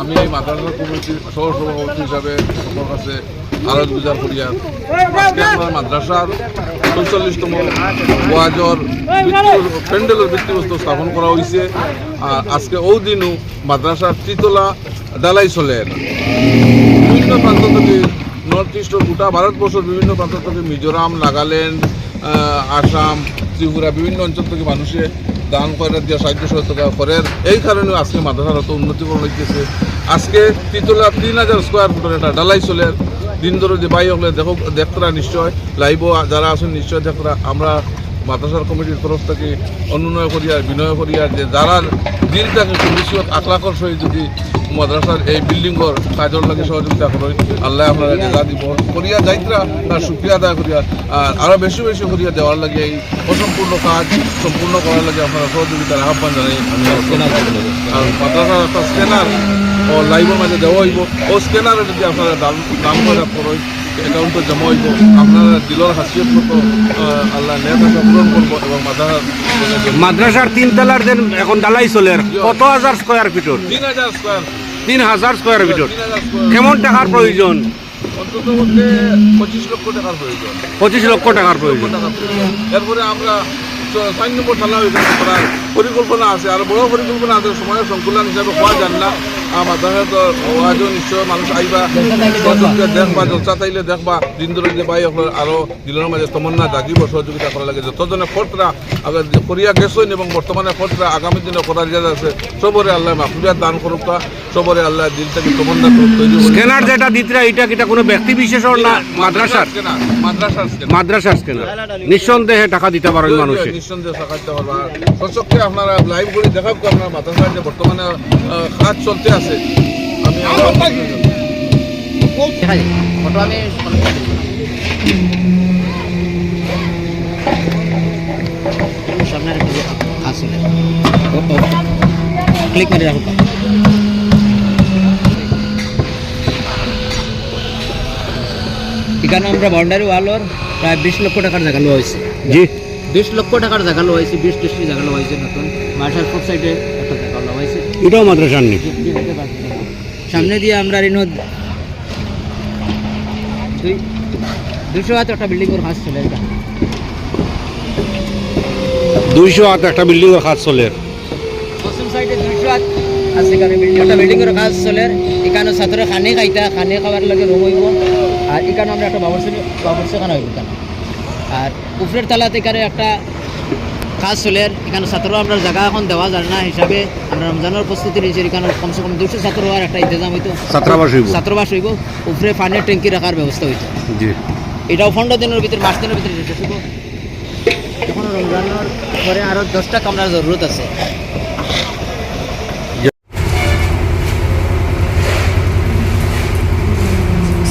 আমি মাদ্রাসা কমিটির সহসভাপতি হিসাবে সবার কাছে আরজ গুজার করিয়া আজকে আমার মাদ্রাসার ৪৪তম ওয়াজর প্যান্ডেলের ভিত্তিবস্তু স্থাপন করা হয়েছে। আর আজকে ওই দিনও মাদ্রাসার তৃতীয়তলা ডালাই চলেন বিভিন্ন প্রান্ত থেকে নর্থ ইস্টের গোটা ভারতবর্ষের বিভিন্ন প্রান্ত থেকে মিজোরাম, নাগাল্যান্ড, আসাম, ত্রিপুরা বিভিন্ন অঞ্চল থেকে মানুষে দান করে দিয়ে সাহায্য সহযোগিতা করেন। এই কারণে আজকে মাদ্রাসার অত উন্নতিকরণ হইতেছে। আজকে তৃতীয়তলা ৩,০০০ স্কোয়ার ফুটের একটা ডালাই চলের দিন ধরে যে বাই হলে দেখতরা নিশ্চয় লাইব যারা আছেন নিশ্চয় দেখতরা। আমরা মাদ্রাসার কমিটির তরফ থেকে অনুনয় করিয়া বিনয় করিয়া যে যারা দিনটাকে ভবিষ্যৎ আকলাকর সহিত যদি মাদ্রাসার এই বিল্ডিংর কাজের লাগে সহযোগিতা করেন, আল্লাহ আপনারা যা দিব করিয়া যাইতরা তার সুক্রিয়া আদায় করিয়া আর আরও বেশি বেশি করিয়া দেওয়ার লাগে এই অসম্পূর্ণ কাজ সম্পূর্ণ করার লাগে আপনারা সহযোগিতার আহ্বান জানাই। আর মাদ্রাসার একটা স্ক্যানার ও লাইভের মাঝে দেওয়া হইব, ও স্ক্যানারে যদি আপনারা দাম করে করেন অ্যাকাউন্টে জমা হইব, আপনারা দিলর হাসিয়ত মতো আল্লাহ নেতা পূরণ করবো। এবং মাদ্রাসার ৩ তলার দেন এখন ডালাই চলে কত হাজার স্কোয়ার ফিটর? ৩,০০০ স্কোয়ার ফিটর। কেমন টাকার প্রয়োজন? অন্তত মধ্যে ২৫ লক্ষ টাকার প্রয়োজন। ২৫ লক্ষ টাকার প্রয়োজন। এরপরে আমরা ৪ নম্বর তালা ওইখানে করার পরিকল্পনা আছে, আর বড় পরিকল্পনা আছে। সময়ের সংকুলন হিসাবে হওয়া যান না। মাদ্রাসা তো ওয়াজও নিশ্চয় মানুষ আইবা দেখবা, জলসা তাইলে দেখবা দিন ধরে যে বাই আরও দিলের মাঝে তমন্না জাগিব সহযোগিতা করা লাগে। যতজনে ফটরা আগে করিয়া গেছেন এবং বর্তমানে ফটরা আগামী দিনে করার ইচ্ছা আছে, সবরে আল্লাহ মাফিয়াত দান করুক, সবরে আল্লাহ দিল থেকে তমন্না তৈরি। স্ক্যানার যেটা দিতরা এটা কোনো ব্যক্তি বিশেষ না, মাদ্রাসার মাদ্রাসার স্ক্যানার নিঃসন্দেহে টাকা দিতে পারেন মানুষের, নিঃসন্দেহে টাকা দিতে পারবা। সশক্তি আপনারা লাইভ করে দেখাব আপনার মাদ্রাসার যে বর্তমানে কাজ চলতে আছে। আমি ক্লিক করে রাখো। এখানে আমরা বাউন্ডারি ওয়ালর প্রায় ২০ লক্ষ টাকার জায়গা লওয়া হয়েছে। জি, ২০ লক্ষ টাকার জায়গা লওয়া হয়েছে, ২০-২০টি জায়গা লওয়া হয়েছে। নতুন মার্শাল ফুড সাইডে একটা জায়গা লওয়া হয়েছে, এটাও মাদ্রাসার নেই। সামনে দিয়ে আমরা রিনো ২০০ হাত একটা বিল্ডিং এর কাজ চলে। ২০০ হাত একটা বিল্ডিং এর কাজ চলে। পশ্চিম সাইডে ২০০ হাত আছে, এখানে বিল্ডিং এর কাজ চলে। এখানে ছাত্র খানি খাওয়ার লাগে রুম হইব। আর এখানে আমরা একটা বাবরসিখানা হইব এখানে। আর উপরের তালাতে এখানে একটা কাজ চলে। এখানে ছাত্র আমরা জায়গা এখন দেওয়া যায় না হিসাবে আমরা রমজানের প্রস্তুতি নিয়েছি। এখানে কমসে কম ২০০ ছাত্র হওয়ার একটা ইন্তজাম হইতো, ছাত্রাবাস হইব। উপরে পানির ট্যাঙ্কি রাখার ব্যবস্থা হইতো। এটাও ১৫ দিনের ভিতরে, মাস দিনের ভিতরে শেষ হইব। এখন রমজানের পরে আরও 10টা কামরার জরুরত আছে।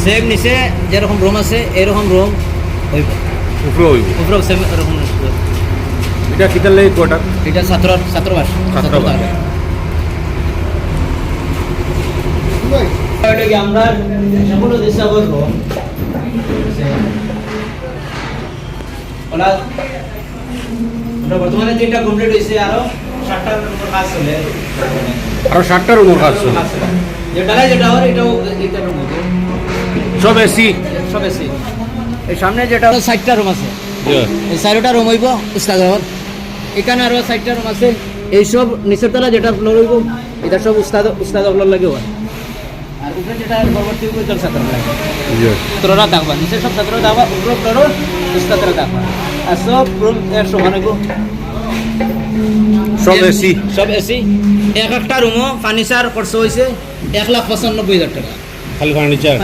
সেম নিচে যেরকম রুম আছে এরকম রুম হইব, উপরেও সেম এরকম। এটা কিতার লাগে কোয়ার্টার? এটা ছাত্রবাস। আমরা সকল চেষ্টা করবো বর্তমানে 3টা কমপ্লিট হয়েছে, আরো 7টার উপর কাজ চলে। যেটা এটাও সব এসি। এই সামনে যেটা 60টা রুম আছে, এই 4টা রুম হইব উস্তাদ। এখানে আরো 60টা রুম আছে। এইসব নিচের তলা যেটা ফ্লোর হইব এটা সব উস্তাদ ফ্লোর লাগে হয়। আর উপরে যেটা পরবর্তী হইব এটা ছাত্র লাগে। ছাত্ররা থাকবা নিচে, সব ছাত্ররা থাকবা, উপরে ফ্লোর উস্তাদরা থাকবা। আর সব রুম এর সমান হইব, সব এসি। একটা রুমও ফার্নিচার খরচ হয়েছে 1,95,000 টাকা খালি ফার্নিচার।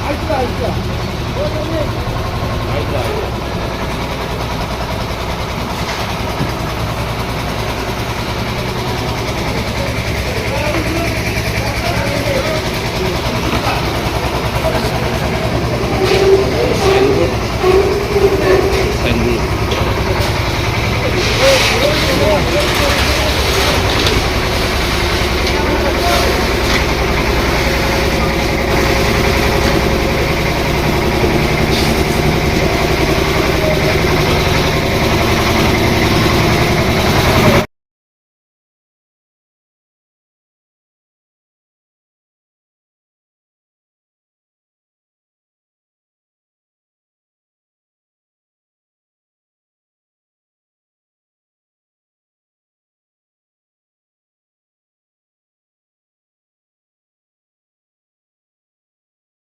আচ্ছা